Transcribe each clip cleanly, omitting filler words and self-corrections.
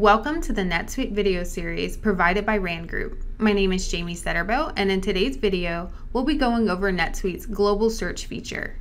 Welcome to the NetSuite video series provided by Rand Group. My name is Jamie Setterbo, and in today's video, we'll be going over NetSuite's Global Search feature.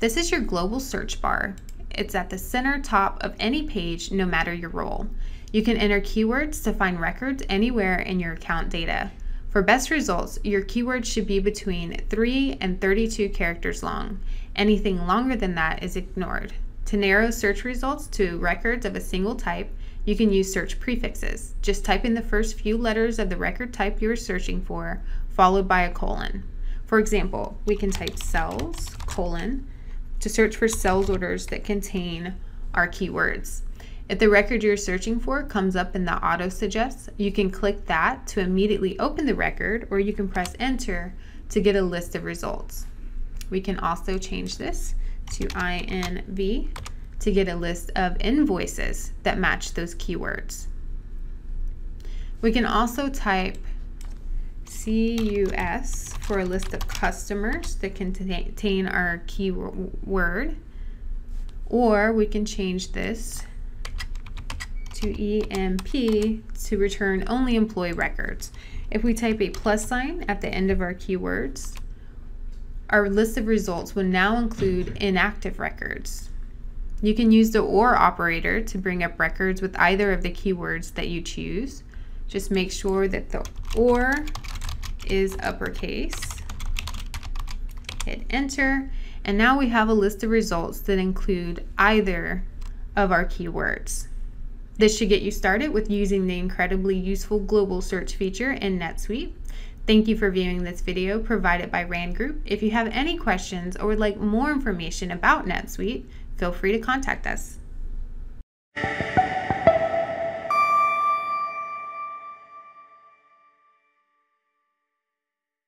This is your global search bar. It's at the center top of any page, no matter your role. You can enter keywords to find records anywhere in your account data. For best results, your keywords should be between 3 and 32 characters long. Anything longer than that is ignored. To narrow search results to records of a single type, you can use search prefixes. Just type in the first few letters of the record type you are searching for, followed by a colon. For example, we can type cells, colon, to search for sales orders that contain our keywords. If the record you're searching for comes up in the auto suggest, you can click that to immediately open the record, or you can press enter to get a list of results. We can also change this to INV to get a list of invoices that match those keywords. We can also type CUS for a list of customers that contain our keyword, or we can change this to EMP to return only employee records. If we type a plus sign at the end of our keywords, our list of results will now include inactive records. You can use the OR operator to bring up records with either of the keywords that you choose. Just make sure that the OR is uppercase. Hit enter, and now we have a list of results that include either of our keywords. This should get you started with using the incredibly useful global search feature in NetSuite. Thank you for viewing this video provided by Rand Group. If you have any questions or would like more information about NetSuite, feel free to contact us.